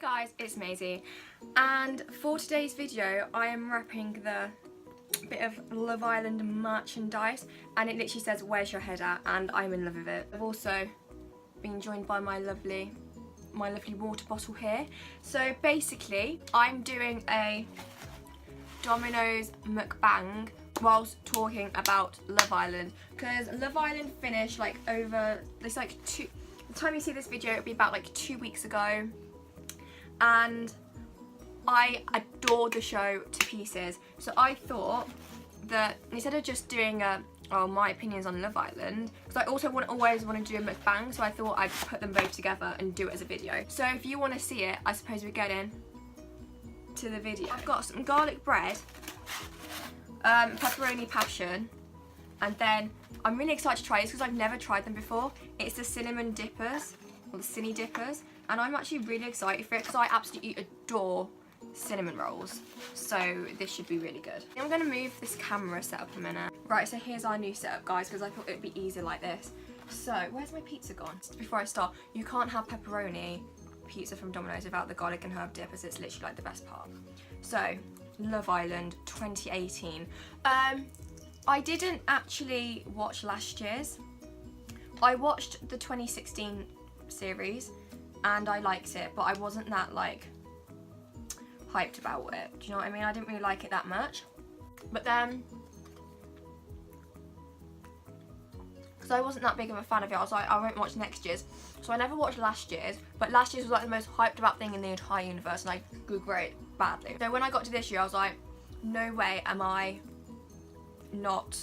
Hey guys, it's Maisie, and for today's video I am wrapping the bit of Love Island merchandise, and it literally says "Where's your head at?" and I'm in love with it. I've also been joined by my lovely water bottle here. So basically I'm doing a Domino's mukbang whilst talking about Love Island, because Love Island finished like over, it's like the time you see this video it'll be about like 2 weeks ago, and I adored the show to pieces. So I thought that instead of just doing my opinions on Love Island, because I also always want to do a mukbang, so I thought I'd put them both together and do it as a video. So if you want to see it, I suppose we get in to the video. I've got some garlic bread, pepperoni passion, and then I'm really excited to try this because I've never tried them before. It's the cinnamon dippers, or the cinny dippers, and I'm actually really excited for it because I absolutely adore cinnamon rolls. So this should be really good. I'm going to move this camera setup a minute. Right, so here's our new setup, guys, because I thought it would be easier like this. So where's my pizza gone? Before I start, you can't have pepperoni pizza from Domino's without the garlic and herb dip, as it's literally like the best part. So Love Island 2018. I didn't actually watch last year's. I watched the 2016 series and I liked it, but I wasn't that like hyped about it. Do you know what I mean? I didn't really like it that much. But then, because I wasn't that big of a fan of it, I was like, I won't watch next year's. So I never watched last year's, but last year's was like the most hyped about thing in the entire universe, and I regret it badly. So when I got to this year, I was like, no way am I not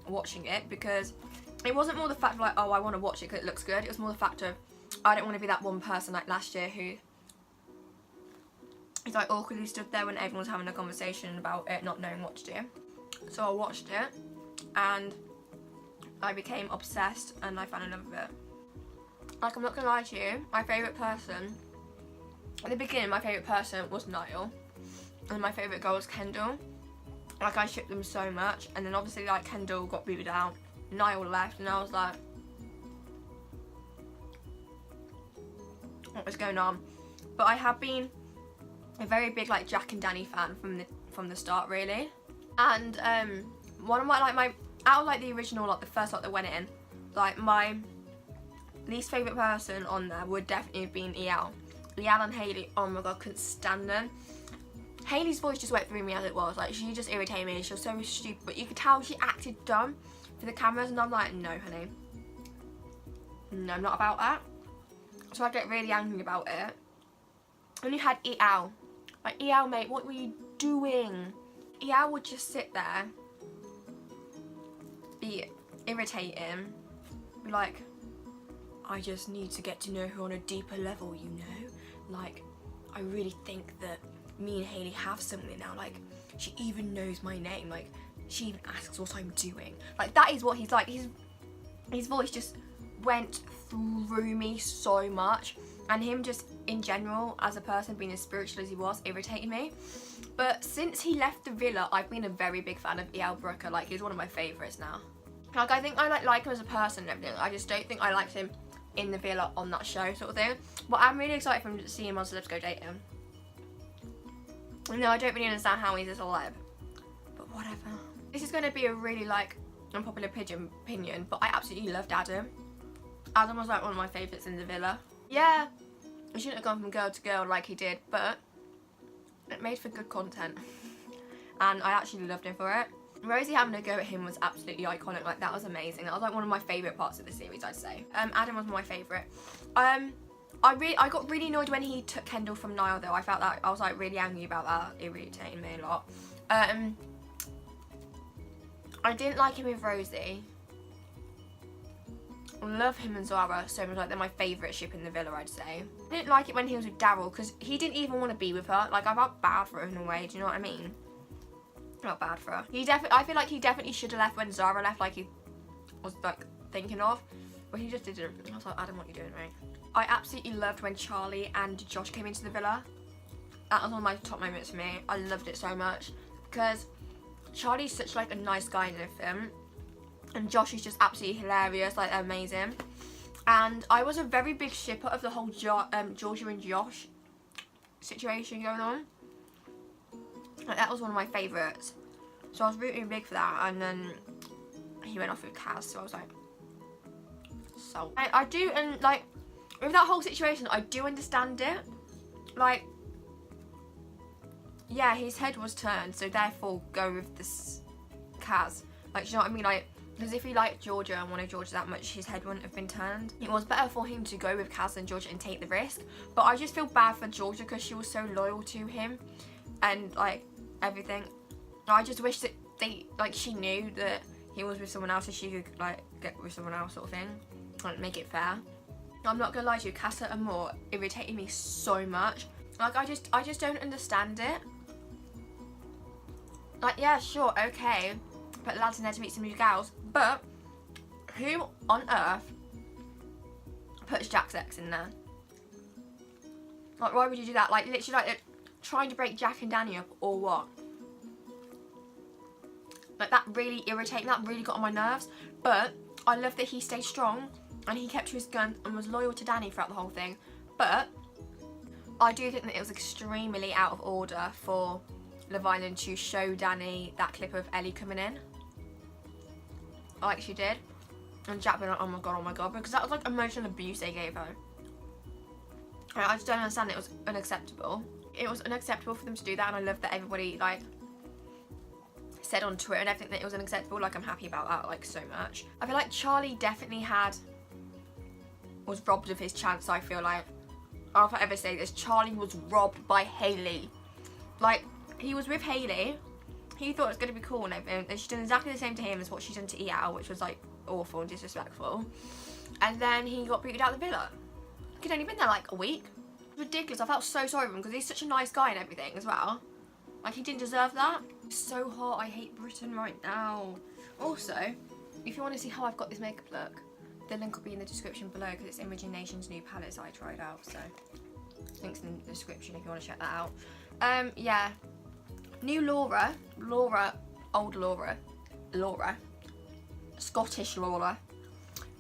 watching it, because it wasn't more the fact of like, oh, I want to watch it because it looks good. It was more the fact of, I don't want to be that one person like last year who is like awkwardly stood there when everyone's having a conversation about it, not knowing what to do. So I watched it and I became obsessed and I fell in love with it. Like, I'm not gonna lie to you, my favourite person, at the beginning my favourite person was Niall and my favourite girl was Kendall. Like, I shipped them so much, and then obviously like Kendall got booted out, Niall left, and I was like, what was going on? But I have been a very big like Jack and Danny fan from the start, really. And one of my out of like the original, like the first lot that went in, like my least favourite person on there would definitely have been EL and Hayley. Oh my god, couldn't stand them. Hayley's voice just went through me as it was. Like, she just irritated me. She was so stupid, but you could tell she acted dumb for the cameras, and I'm like, no honey, no, I'm not about that. So I get really angry about it. And you had EL. Like, EL, mate, what were you doing? EL would just sit there, be irritating, be like, I just need to get to know her on a deeper level, you know? Like, I really think that me and Hayley have something now. Like, she even knows my name. Like, she even asks what I'm doing. Like, that is what he's like. His voice just went through me so much, and him just in general as a person, being as spiritual as he was, irritated me. But since he left the villa, I've been a very big fan of EL Brooker. Like, he's one of my favourites now. Like, I think I like him as a person and everything. I just don't think I liked him in the villa on that show, sort of thing. But I'm really excited for him to see him on Celebs Go Dating. No, I don't really understand how he's a celeb, but whatever. This is going to be a really like unpopular opinion, but I absolutely loved Adam. Adam was like one of my favourites in the villa. Yeah, he shouldn't have gone from girl to girl like he did, but it made for good content, and I actually loved him for it. Rosie having a go at him was absolutely iconic. Like, that was amazing. That was like one of my favourite parts of the series, I'd say. Adam was my favourite. I got really annoyed when he took Kendall from Niall, though. I felt that I was like really angry about that. It irritated me a lot. I didn't like him with Rosie. I love him and Zara so much. Like, they're my favourite ship in the villa, I'd say. I didn't like it when he was with Daryl, because he didn't even want to be with her. Like, I felt bad for her in a way. Do you know what I mean? Not bad for her. I feel like he definitely should have left when Zara left, like he was like thinking of, but he just didn't. I was like, Adam, what are you doing, mate? I absolutely loved when Charlie and Josh came into the villa. That was one of my top moments for me. I loved it so much because Charlie's such like a nice guy in the film, and Josh is just absolutely hilarious. Like, they're amazing. And I was a very big shipper of the whole Georgia and Josh situation going on. Like, that was one of my favourites. So I was rooting big for that, and then he went off with Kaz, so I was like, so. I do, and like, with that whole situation, I do understand it. Like, yeah, his head was turned, so therefore go with this Kaz. Like, do you know what I mean? Like, because if he liked Georgia and wanted Georgia that much, his head wouldn't have been turned. It was better for him to go with Kaz than Georgia and take the risk. But I just feel bad for Georgia because she was so loyal to him and like everything. I just wish that she knew that he was with someone else, so she could like get with someone else, sort of thing, like make it fair. I'm not gonna lie to you, Casa Amor irritated me so much. Like, I just don't understand it. Like, yeah, sure, okay, put lads in there to meet some new gals, but who on earth puts Jack's ex in there? Like, why would you do that? Like, literally, like, trying to break Jack and Danny up, or what? Like, that really irritated me, that really got on my nerves. But I love that he stayed strong and he kept to his gun and was loyal to Danny throughout the whole thing. But I do think that it was extremely out of order for Love Island to show Danny that clip of Ellie coming in, like she did, and Jack being like, oh my god, because that was like emotional abuse they gave her. I just don't understand. It was unacceptable. It was unacceptable for them to do that, and I love that everybody like said on Twitter and everything that it was unacceptable. Like, I'm happy about that, like, so much. I feel like Charlie definitely was robbed of his chance. I feel like, if I ever say this, Charlie was robbed by Hayley. Like, he was with Hayley, he thought it was going to be cool and everything, and she done exactly the same to him as what she done to Eal, which was like awful and disrespectful. And then he got booted out of the villa. He'd only been there like a week. It was ridiculous. I felt so sorry for him because he's such a nice guy and everything as well. Like, he didn't deserve that. It's so hot. I hate Britain right now. Also, if you want to see how I've got this makeup look, the link will be in the description below because it's Imogen Nation's new palettes I tried out. So, links in the description if you want to check that out. Yeah. New Laura, old Laura, Scottish Laura.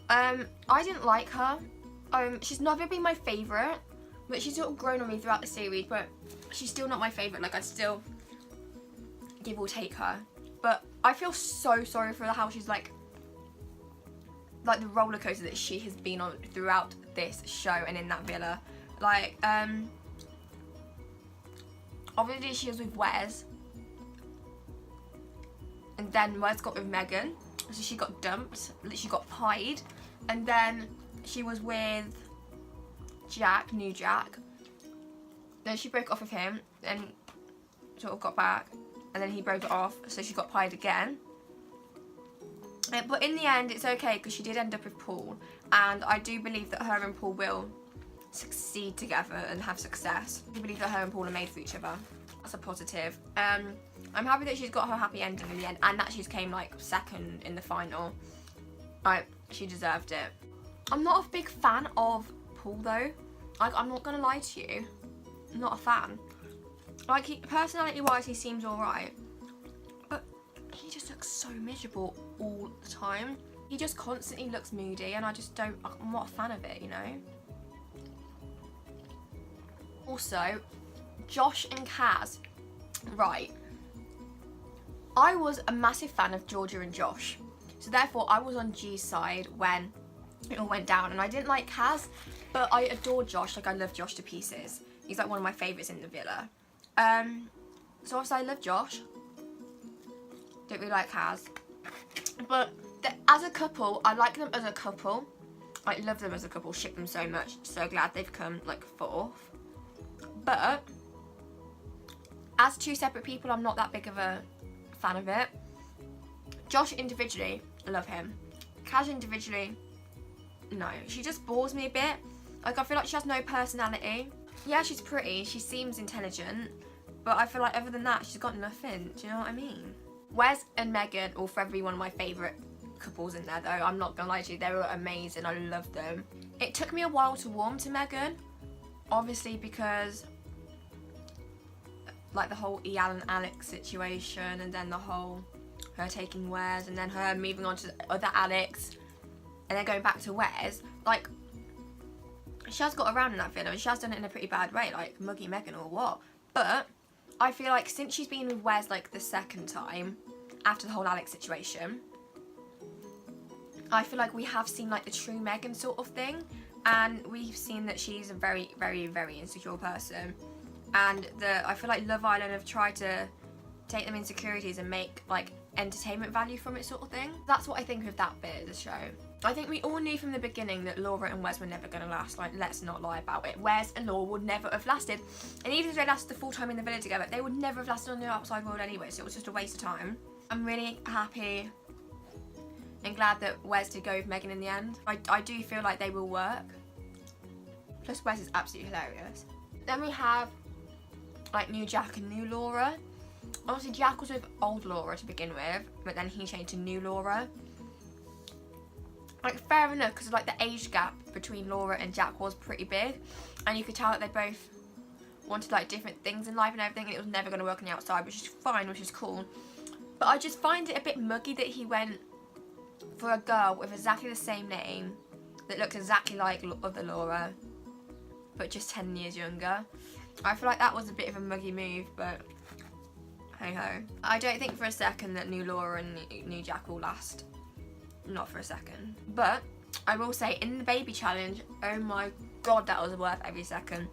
I didn't like her. She's never been my favourite, but she's sort of grown on me throughout the series, but she's still not my favourite. Like, I'd still give or take her. But I feel so sorry for how she's like the roller coaster that she has been on throughout this show and in that villa. Like, obviously she was with Wes, and then Wes got with Megan, so she got dumped, she got pied, and then she was with Jack, new Jack, then she broke off with him, and sort of got back, and then he broke it off, so she got pied again. But in the end, it's okay, because she did end up with Paul, and I do believe that her and Paul will succeed together and have success. I do believe that her and Paul are made for each other. That's a positive. I'm happy that she's got her happy ending in the end, and that she's came like second in the final. Like, she deserved it. I'm not a big fan of Paul though. Like, I'm not gonna lie to you, I'm not a fan. Like, personality wise he seems alright, but he just looks so miserable all the time. He just constantly looks moody, and I'm not a fan of it, you know. Also, Josh and Kaz, right. I was a massive fan of Georgia and Josh, so therefore I was on G's side when it all went down, and I didn't like Kaz, but I adored Josh. Like, I love Josh to pieces. He's like one of my favourites in the villa. So obviously I love Josh. Don't really like Kaz, but as a couple, I like them as a couple. I love them as a couple. Ship them so much. So glad they've come like fourth. But as two separate people, I'm not that big of a fan of it. Josh individually, I love him. Kaz individually, no. She just bores me a bit. Like, I feel like she has no personality. Yeah, she's pretty, she seems intelligent, but I feel like other than that, she's got nothing. Do you know what I mean? Wes and Megan will forever be one of my favourite couples in there though. I'm not gonna lie to you, they were amazing. I love them. It took me a while to warm to Megan, obviously because like the whole Eal and Alex situation, and then the whole her taking Wes, and then her moving on to the other Alex, and then going back to Wes. Like, she has got around in that villa and she has done it in a pretty bad way, like muggy Megan or what. But I feel like since she's been with Wes like the second time, after the whole Alex situation, I feel like we have seen like the true Megan sort of thing, and we've seen that she's a very, very, very insecure person. And I feel like Love Island have tried to take them insecurities and make like entertainment value from it sort of thing. That's what I think of that bit of the show. I think we all knew from the beginning that Laura and Wes were never going to last. Like, let's not lie about it. Wes and Laura would never have lasted. And even if they lasted the full time in the villa together, they would never have lasted on the outside world anyway, so it was just a waste of time. I'm really happy and glad that Wes did go with Megan in the end. I do feel like they will work. Plus Wes is absolutely hilarious. Then we have like new Jack and new Laura. Obviously Jack was with old Laura to begin with, but then he changed to new Laura. Like, fair enough, because like the age gap between Laura and Jack was pretty big, and you could tell that they both wanted like different things in life and everything, and it was never going to work on the outside, which is fine, which is cool. But I just find it a bit muggy that he went for a girl with exactly the same name that looks exactly like other Laura, but just 10 years younger. I feel like that was a bit of a muggy move, but hey ho. I don't think for a second that new Laura and new Jack will last. Not for a second. But I will say, in the baby challenge, oh my god, that was worth every second.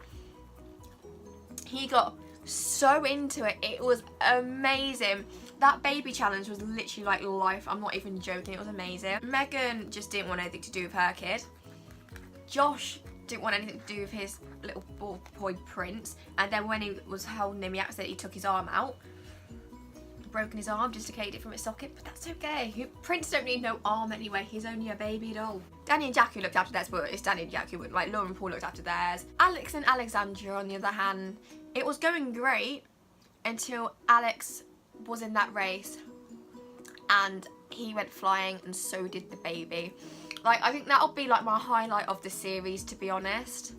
He got so into it. It was amazing. That baby challenge was literally like life. I'm not even joking. It was amazing. Megan just didn't want anything to do with her kid. Josh didn't want anything to do with his little boy Prince. And then when he was holding him, he accidentally took his arm out. Broken his arm, dislocated it from its socket, but that's okay. Prince don't need no arm anyway. He's only a baby doll. Danny and Jackie looked after theirs, but it's Danny and Jackie, like Laura and Paul looked after theirs. Alex and Alexandra, on the other hand, it was going great until Alex was in that race and he went flying, and so did the baby. Like, I think that'll be like my highlight of the series, to be honest.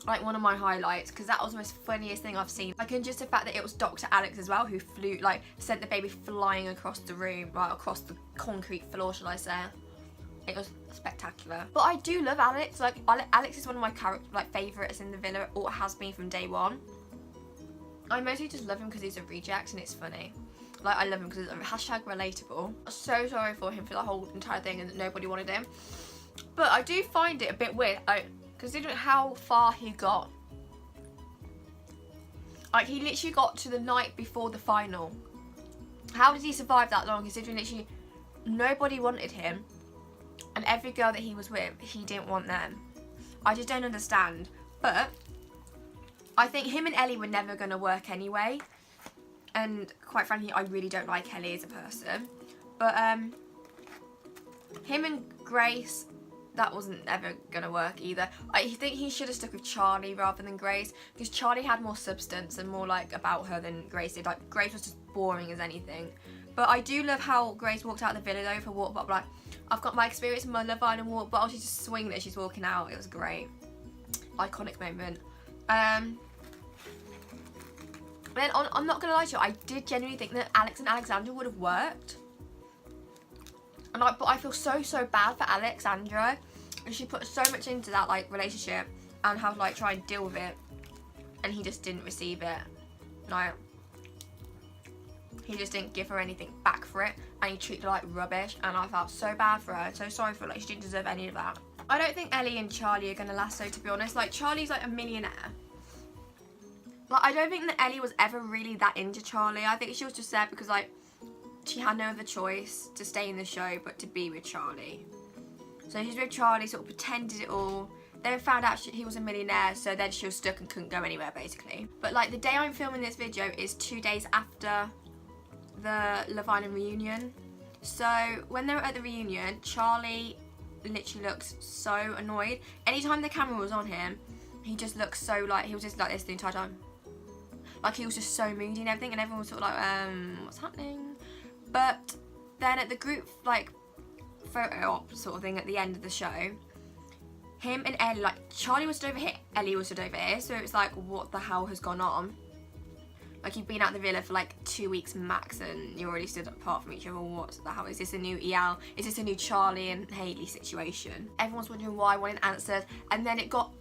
Like, one of my highlights, because that was the most funniest thing I've seen. Like, and just the fact that it was Dr. Alex as well who flew, like, sent the baby flying across the room, right across the concrete floor, shall I say. It was spectacular. But I do love Alex. Like, Alex is one of my favourites in the villa, or has been from day one. I mostly just love him because he's a reject and it's funny. Like, I love him because it's hashtag relatable. I'm so sorry for him for the whole entire thing and that nobody wanted him. But I do find it a bit weird. Considering how far he got. Like, he literally got to the night before the final. How did he survive that long, considering literally nobody wanted him, and every girl that he was with, he didn't want them? I just don't understand. But I think him and Ellie were never going to work anyway, and quite frankly, I really don't like Ellie as a person. But him and Grace, that wasn't ever gonna work either. I think he should have stuck with Charlie rather than Grace, because Charlie had more substance and more like about her than Grace did. Like, Grace was just boring as anything. But I do love how Grace walked out the villa though for water bottle. Like, I've got my experience in my Love Island water bottle. She's just swinging it as she's walking out. It was great. Iconic moment. Then I'm not gonna lie to you, I did genuinely think that Alex and Alexandra would have worked. And but I feel so bad for Alexandra. She put so much into that like relationship and how to like try and deal with it, and he just didn't receive it. Like, he just didn't give her anything back for it, and he treated her like rubbish, and I felt so bad for her, so sorry for her. Like, she didn't deserve any of that. I don't think Ellie and Charlie are gonna last though, to be honest. Like, Charlie's like a millionaire. Like, I don't think that Ellie was ever really that into Charlie. I think she was just there because like she had no other choice to stay in the show but to be with Charlie. So she's with Charlie, sort of pretended it all, then found out he was a millionaire, so then she was stuck and couldn't go anywhere basically. But like, the day I'm filming this video is 2 days after the Love Island reunion. So when they were at the reunion, Charlie literally looks so annoyed. Anytime the camera was on him, he just looked so like, he was just like this the entire time. Like, he was just so moody and everything, and everyone was sort of like, what's happening? But then at the group like photo op sort of thing at the end of the show, him and Ellie, like, Charlie was stood over here, Ellie was stood over here, so it was like, what the hell has gone on? Like, you've been out the villa for like 2 weeks max and you already stood apart from each other. What the hell? Is this a new EL? Is this a new Charlie and Hayley situation? Everyone's wondering why, wanting answered, and then it got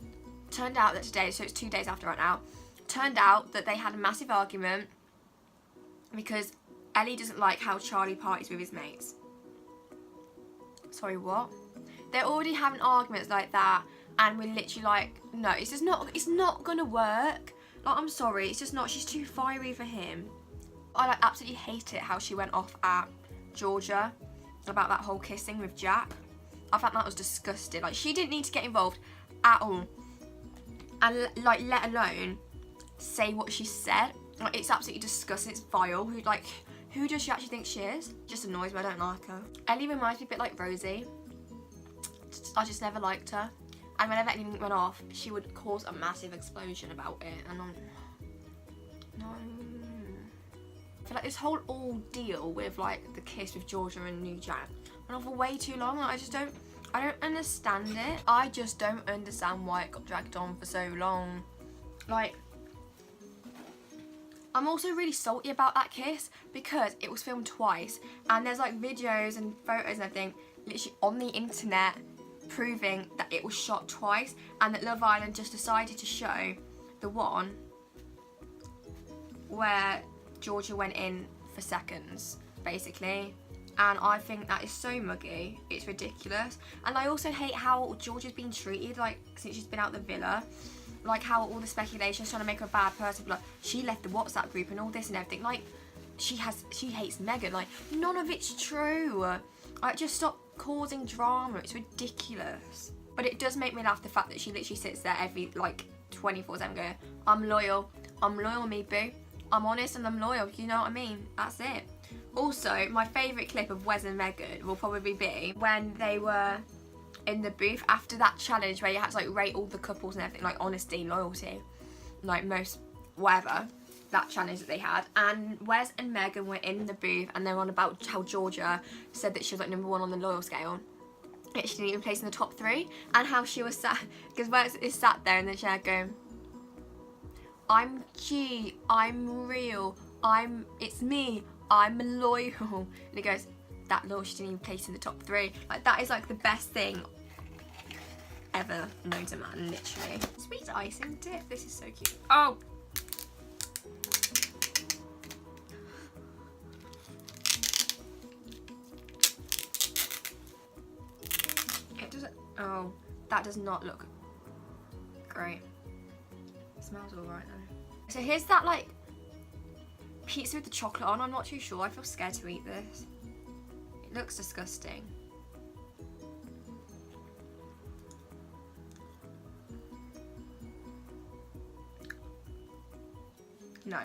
Turned out that today, so it's 2 days after right now, turned out that they had a massive argument because Ellie doesn't like how Charlie parties with his mates. Sorry, what? They're already having arguments like that, and we're literally like, no, it's not gonna work. Like, I'm sorry, it's just not. She's too fiery for him. I like absolutely hate it how she went off at Georgia about that whole kissing with Jack. I thought that was disgusting. Like, she didn't need to get involved at all, and like, let alone say what she said. Like, it's absolutely disgusting. It's vile. Who does she actually think she is? Just annoys me. I don't like her. Ellie reminds me a bit like Rosie. I just never liked her, and whenever anything went off, she would cause a massive explosion about it, and no. I feel like this whole ordeal with like the kiss with Georgia and New Jack went on for way too long. Like, I don't understand it. I just don't understand why it got dragged on for so long. Like, I'm also really salty about that kiss because it was filmed twice, and there's like videos and photos and everything literally on the internet proving that it was shot twice, and that Love Island just decided to show the one where Georgia went in for seconds, basically. And I think that is so muggy. It's ridiculous. And I also hate how Georgia's been treated, like, since she's been out the villa. Like, how all the speculation's trying to make her a bad person. Like, she left the WhatsApp group and all this and everything. Like, she hates Megan. Like, none of it's true. Like, just stop causing drama. It's ridiculous. But it does make me laugh, the fact that she literally sits there every, like, 24/7 going, I'm loyal, me boo. I'm honest and I'm loyal, you know what I mean? That's it. Also, my favourite clip of Wes and Megan will probably be when they were in the booth after that challenge where you had to like rate all the couples and everything, like honesty, loyalty, like most whatever, that challenge that they had. And Wes and Megan were in the booth and they were on about how Georgia said that she was like #1 on the loyal scale. She didn't even place in the top 3, and how she was sat, because Wes is sat there in the chair going, I'm G, I'm real, it's me, I'm loyal. And he goes, that loyal, she didn't even place in the top 3. Like, that is like the best thing ever known to man, literally. Sweet icing dip, this is so cute. Oh! It doesn't, oh, that does not look great. It smells alright though. So here's that like pizza with the chocolate on. I'm not too sure. I feel scared to eat this. It looks disgusting. No.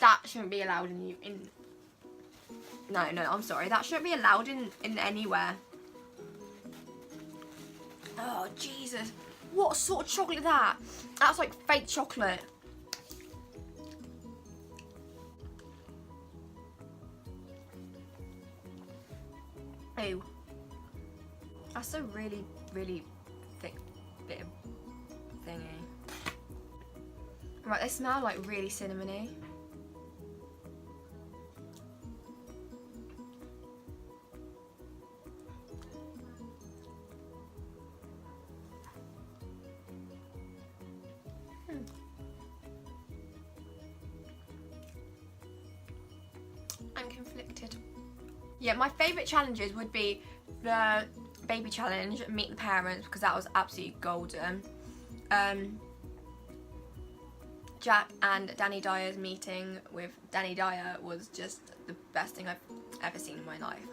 That shouldn't be allowed No, I'm sorry. That shouldn't be allowed in anywhere. Oh, Jesus. What sort of chocolate is that? That's like fake chocolate. Ew. That's a really, really thick bit of thingy. Right, they smell like really cinnamony. I'm conflicted. Yeah, my favourite challenges would be the baby challenge, meet the parents, because that was absolutely golden. Jack and Danny Dyer's meeting with Danny Dyer was just the best thing I've ever seen in my life.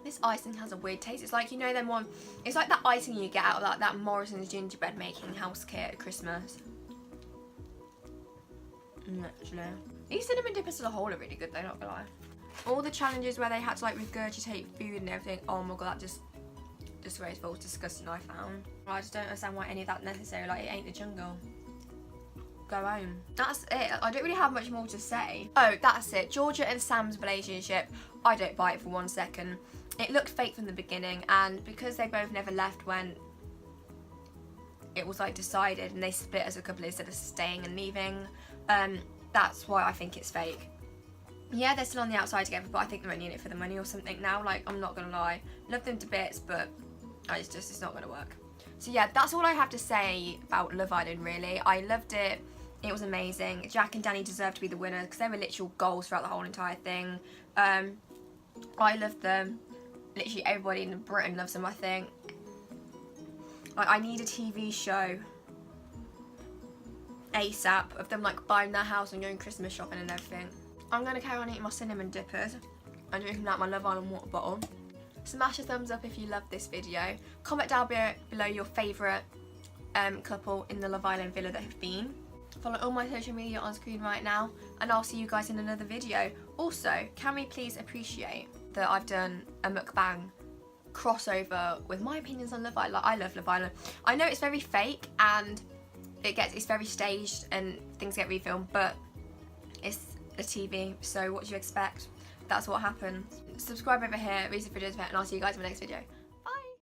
This icing has a weird taste. It's like, you know them one, it's like that icing you get out of that Morrison's gingerbread making house kit at Christmas. Literally. These cinnamon dippers as a whole are really good though, not gonna lie. All the challenges where they had to like regurgitate food and everything, oh my god, that just disgraceful, disgusting, I found. I just don't understand why any of that necessary, like it ain't the jungle. Go home. That's it. I don't really have much more to say. Oh, that's it. Georgia and Sam's relationship, I don't buy it for 1 second. It looked fake from the beginning, and because they both never left when it was like decided and they split as a couple instead of staying and leaving, that's why I think it's fake. Yeah, they're still on the outside together, but I think they're only in it for the money or something now. Like, I'm not gonna lie, love them to bits, but it's not gonna work. So yeah, that's all I have to say about Love Island really. I loved it. It was amazing. Jack and Danny deserved to be the winners because they were literal goals throughout the whole entire thing. I loved them. Literally everybody in Britain loves them, I think. Like, I need a TV show ASAP of them like buying their house and going Christmas shopping and everything. I'm going to carry on eating my cinnamon dippers and drinking out my Love Island water bottle. Smash a thumbs up if you loved this video. Comment down below your favourite couple in the Love Island villa that have been. Follow all my social media on screen right now, and I'll see you guys in another video. Also, can we please appreciate that I've done a mukbang crossover with my opinions on Love Island. Like, I love Love Island. I know it's very fake and it's very staged and things get refilmed, but it's a TV, so what do you expect? That's what happens. Subscribe over here, read the videos, and I'll see you guys in my next video.